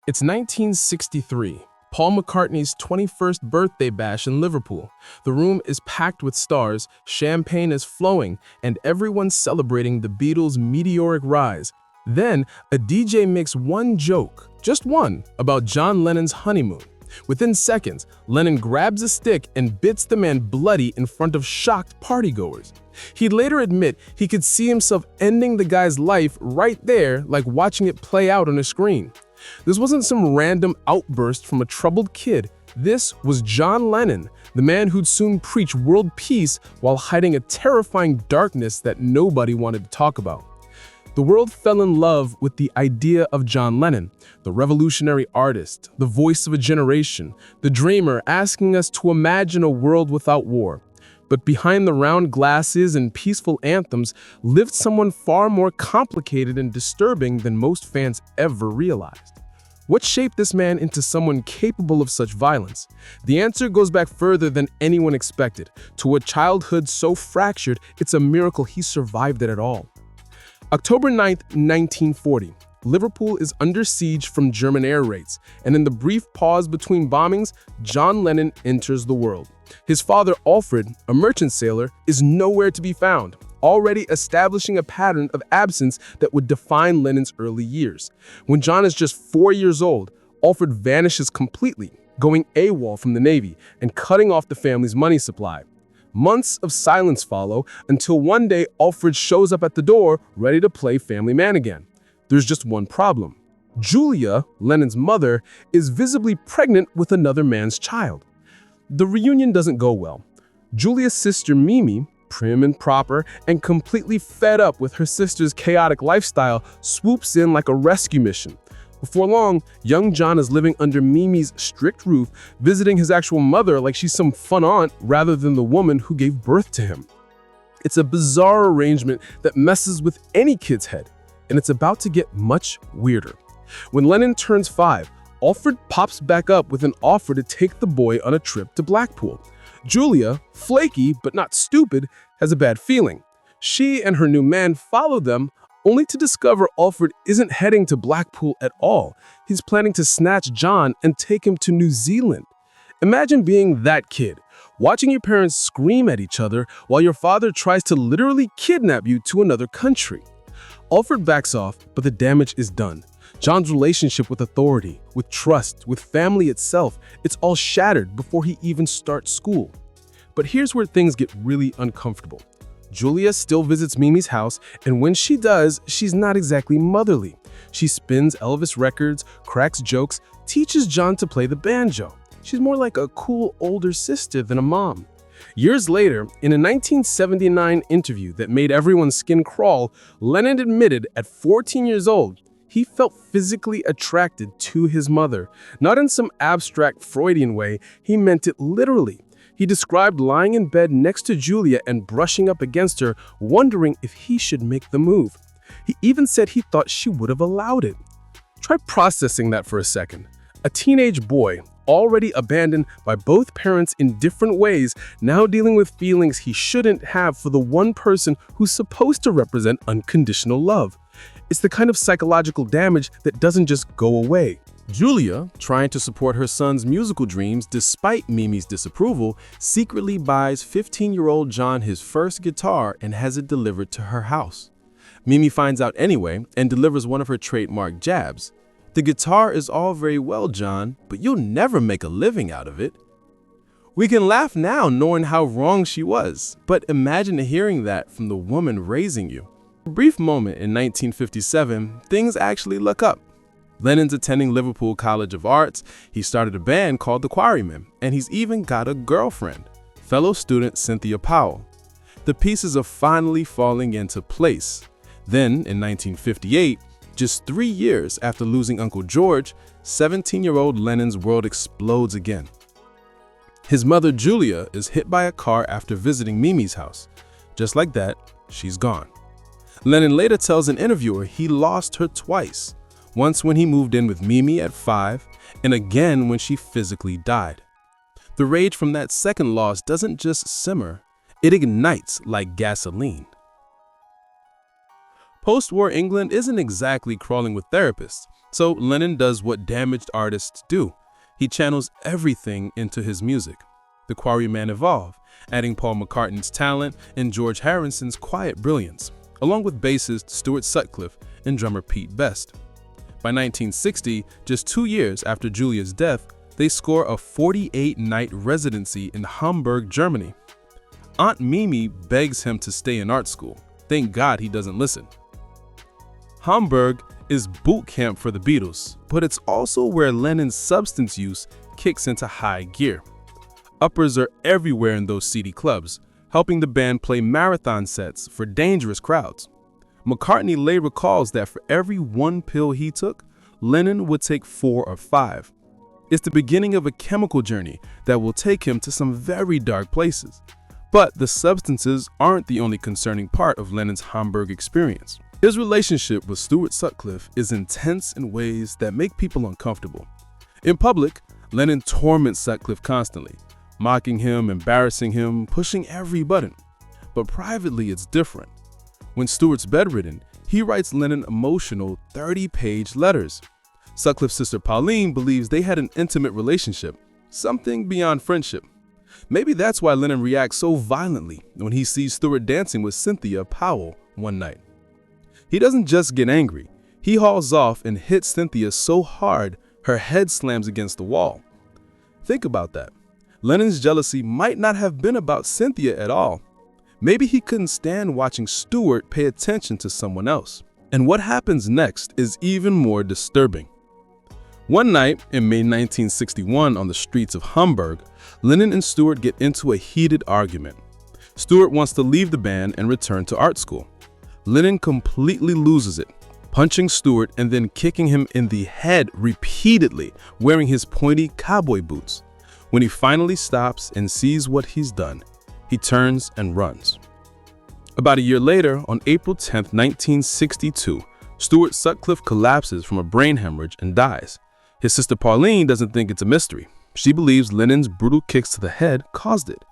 It's 1963, Paul McCartney's 21st birthday bash in Liverpool. The room is packed with stars, champagne is flowing, and everyone's celebrating the Beatles' meteoric rise. Then, a DJ makes one joke, just one, about John Lennon's honeymoon. Within seconds, Lennon grabs a stick and bits the man bloody in front of shocked partygoers. He'd later admit he could see himself ending the guy's life right there, like watching it play out on a screen. This wasn't some random outburst from a troubled kid. This was John Lennon, the man who'd soon preach world peace while hiding a terrifying darkness that nobody wanted to talk about. The world fell in love with the idea of John Lennon, the revolutionary artist, the voice of a generation, the dreamer asking us to imagine a world without war. But behind the round glasses and peaceful anthems lived someone far more complicated and disturbing than most fans ever realized. What shaped this man into someone capable of such violence? The answer goes back further than anyone expected, to a childhood so fractured it's a miracle he survived it at all. October 9th, 1940. Liverpool is under siege from German air raids, and in the brief pause between bombings, John Lennon enters the world. His father, Alfred, a merchant sailor, is nowhere to be found, already establishing a pattern of absence that would define Lennon's early years. When John is just 4 years old, Alfred vanishes completely, going AWOL from the Navy and cutting off the family's money supply. Months of silence follow until one day Alfred shows up at the door, ready to play family man again. There's just one problem. Julia, Lennon's mother, is visibly pregnant with another man's child. The reunion doesn't go well. Julia's sister Mimi, prim and proper and completely fed up with her sister's chaotic lifestyle, swoops in like a rescue mission. Before long, young John is living under Mimi's strict roof, visiting his actual mother like she's some fun aunt rather than the woman who gave birth to him. It's a bizarre arrangement that messes with any kid's head, and it's about to get much weirder. When Lennon turns 5, Alfred pops back up with an offer to take the boy on a trip to Blackpool. Julia, flaky but not stupid, has a bad feeling. She and her new man follow them, only to discover Alfred isn't heading to Blackpool at all. He's planning to snatch John and take him to New Zealand. Imagine being that kid, watching your parents scream at each other while your father tries to literally kidnap you to another country. Alfred backs off, but the damage is done. John's relationship with authority, with trust, with family itself, it's all shattered before he even starts school. But here's where things get really uncomfortable. Julia still visits Mimi's house, and when she does, she's not exactly motherly. She spins Elvis records, cracks jokes, teaches John to play the banjo. She's more like a cool older sister than a mom. Years later, in a 1979 interview that made everyone's skin crawl, Lennon admitted at 14 years old, he felt physically attracted to his mother. Not in some abstract Freudian way, he meant it literally. He described lying in bed next to Julia and brushing up against her, wondering if he should make the move. He even said he thought she would have allowed it. Try processing that for a second. A teenage boy, already abandoned by both parents in different ways, now dealing with feelings he shouldn't have for the one person who's supposed to represent unconditional love. It's the kind of psychological damage that doesn't just go away. Julia, trying to support her son's musical dreams despite Mimi's disapproval, secretly buys 15-year-old John his first guitar and has it delivered to her house. Mimi finds out anyway and delivers one of her trademark jabs. "The guitar is all very well, John, but you'll never make a living out of it." We can laugh now knowing how wrong she was, but imagine hearing that from the woman raising you. For a brief moment in 1957, things actually look up. Lennon's attending Liverpool College of Arts, he started a band called the Quarrymen, and he's even got a girlfriend, fellow student Cynthia Powell. The pieces are finally falling into place. Then, in 1958, just 3 years after losing Uncle George, 17-year-old Lennon's world explodes again. His mother, Julia, is hit by a car after visiting Mimi's house. Just like that, she's gone. Lennon later tells an interviewer he lost her twice, once when he moved in with Mimi at 5, and again when she physically died. The rage from that second loss doesn't just simmer, it ignites like gasoline. Post-war England isn't exactly crawling with therapists. So Lennon does what damaged artists do. He channels everything into his music. The Quarrymen evolve, adding Paul McCartney's talent and George Harrison's quiet brilliance, along with bassist Stuart Sutcliffe and drummer Pete Best. By 1960, just 2 years after Julia's death, they score a 48-night residency in Hamburg, Germany. Aunt Mimi begs him to stay in art school. Thank God he doesn't listen. Hamburg is boot camp for the Beatles, but it's also where Lennon's substance use kicks into high gear. Uppers are everywhere in those seedy clubs, helping the band play marathon sets for dangerous crowds. McCartney later recalls that for every 1 pill he took, Lennon would take 4 or 5. It's the beginning of a chemical journey that will take him to some very dark places. But the substances aren't the only concerning part of Lennon's Hamburg experience. His relationship with Stuart Sutcliffe is intense in ways that make people uncomfortable. In public, Lennon torments Sutcliffe constantly, mocking him, embarrassing him, pushing every button. But privately, it's different. When Stuart's bedridden, he writes Lennon emotional 30-page letters. Sutcliffe's sister Pauline believes they had an intimate relationship, something beyond friendship. Maybe that's why Lennon reacts so violently when he sees Stuart dancing with Cynthia Powell one night. He doesn't just get angry, he hauls off and hits Cynthia so hard her head slams against the wall. Think about that. Lennon's jealousy might not have been about Cynthia at all. Maybe he couldn't stand watching Stuart pay attention to someone else. And what happens next is even more disturbing. One night in May 1961 on the streets of Hamburg, Lennon and Stuart get into a heated argument. Stuart wants to leave the band and return to art school. Lennon completely loses it, punching Stuart and then kicking him in the head repeatedly, wearing his pointy cowboy boots. When he finally stops and sees what he's done, he turns and runs. About a year later, on April 10, 1962, Stuart Sutcliffe collapses from a brain hemorrhage and dies. His sister Pauline doesn't think it's a mystery. She believes Lennon's brutal kicks to the head caused it.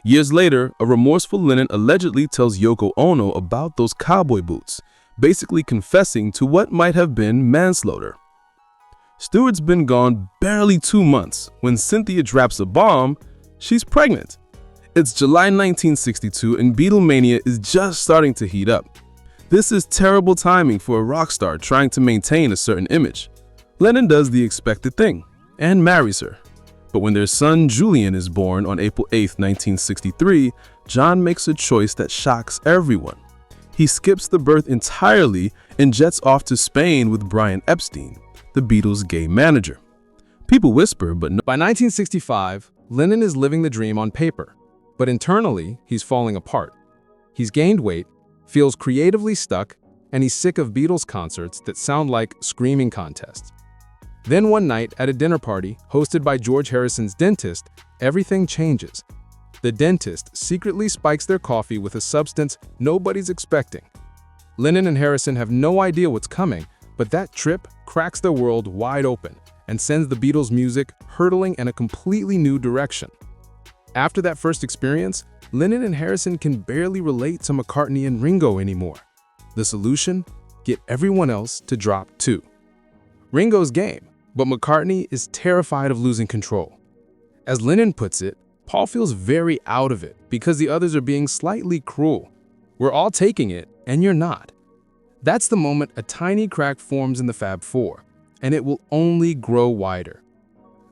Years later, a remorseful Lennon allegedly tells Yoko Ono about those cowboy boots, basically confessing to what might have been manslaughter. Stuart's been gone barely 2 months. When Cynthia drops a bomb, she's pregnant. It's July 1962 and Beatlemania is just starting to heat up. This is terrible timing for a rock star trying to maintain a certain image. Lennon does the expected thing and marries her. But when their son Julian is born on April 8, 1963, John makes a choice that shocks everyone. He skips the birth entirely and jets off to Spain with Brian Epstein, the Beatles' gay manager. People whisper, but no. By 1965, Lennon is living the dream on paper, but internally, he's falling apart. He's gained weight, feels creatively stuck, and he's sick of Beatles concerts that sound like screaming contests. Then one night at a dinner party hosted by George Harrison's dentist, everything changes. The dentist secretly spikes their coffee with a substance nobody's expecting. Lennon and Harrison have no idea what's coming, but that trip cracks their world wide open and sends the Beatles' music hurtling in a completely new direction. After that first experience, Lennon and Harrison can barely relate to McCartney and Ringo anymore. The solution? Get everyone else to drop too. Ringo's game, but McCartney is terrified of losing control. As Lennon puts it, Paul feels very out of it because the others are being slightly cruel. We're all taking it, and you're not. That's the moment a tiny crack forms in the Fab Four, and it will only grow wider.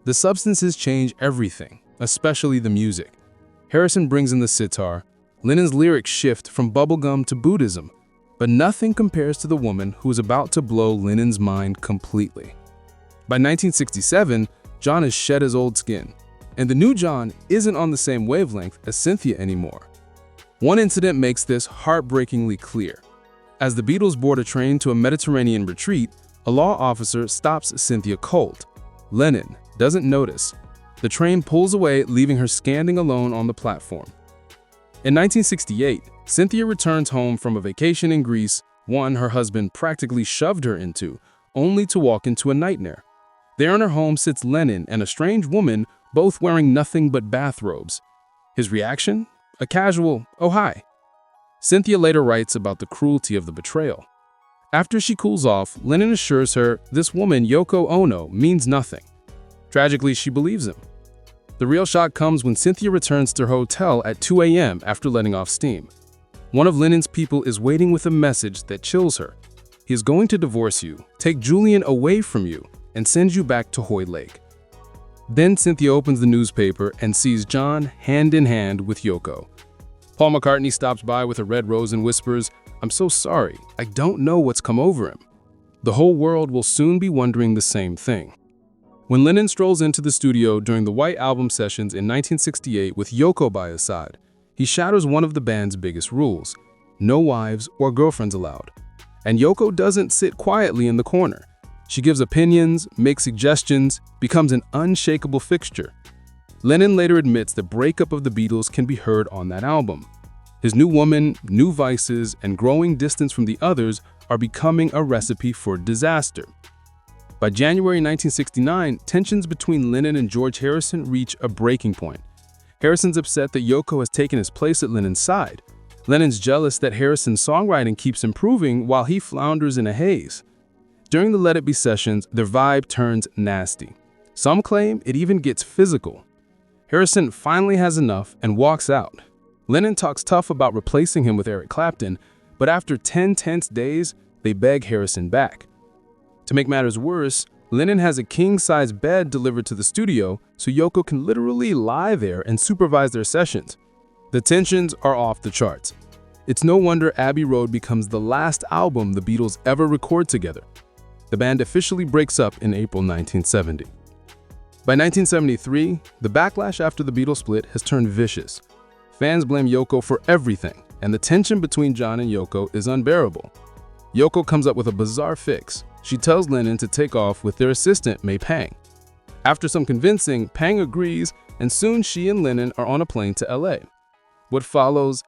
The substances change everything, especially the music. Harrison brings in the sitar, Lennon's lyrics shift from bubblegum to Buddhism, but nothing compares to the woman who is about to blow Lennon's mind completely. By 1967, John has shed his old skin, and the new John isn't on the same wavelength as Cynthia anymore. One incident makes this heartbreakingly clear. As the Beatles board a train to a Mediterranean retreat, a law officer stops Cynthia cold. Lennon doesn't notice. The train pulls away, leaving her standing alone on the platform. In 1968, Cynthia returns home from a vacation in Greece, one her husband practically shoved her into, only to walk into a nightmare. There in her home sits Lennon and a strange woman, both wearing nothing but bathrobes. His reaction? A casual, "Oh hi." Cynthia later writes about the cruelty of the betrayal. After she cools off, Lennon assures her this woman, Yoko Ono, means nothing. Tragically, she believes him. The real shock comes when Cynthia returns to her hotel at 2 a.m. after letting off steam. One of Lennon's people is waiting with a message that chills her. He is going to divorce you, take Julian away from you, and send you back to Hoy Lake. Then Cynthia opens the newspaper and sees John hand in hand with Yoko. Paul McCartney stops by with a red rose and whispers, "I'm so sorry, I don't know what's come over him." The whole world will soon be wondering the same thing. When Lennon strolls into the studio during the White Album sessions in 1968 with Yoko by his side, he shatters one of the band's biggest rules: no wives or girlfriends allowed. And Yoko doesn't sit quietly in the corner. She gives opinions, makes suggestions, becomes an unshakable fixture. Lennon later admits the breakup of the Beatles can be heard on that album. His new woman, new vices, and growing distance from the others are becoming a recipe for disaster. By January 1969, tensions between Lennon and George Harrison reach a breaking point. Harrison's upset that Yoko has taken his place at Lennon's side. Lennon's jealous that Harrison's songwriting keeps improving while he flounders in a haze. During the Let It Be sessions, their vibe turns nasty. Some claim it even gets physical. Harrison finally has enough and walks out. Lennon talks tough about replacing him with Eric Clapton, but after 10 tense days, they beg Harrison back. To make matters worse, Lennon has a king-size bed delivered to the studio so Yoko can literally lie there and supervise their sessions. The tensions are off the charts. It's no wonder Abbey Road becomes the last album the Beatles ever record together. The band officially breaks up in April 1970. By 1973, the backlash after the Beatles split has turned vicious. Fans blame Yoko for everything, and the tension between John and Yoko is unbearable. Yoko comes up with a bizarre fix. She tells Lennon to take off with their assistant, May Pang. After some convincing, Pang agrees, and soon she and Lennon are on a plane to LA. What follows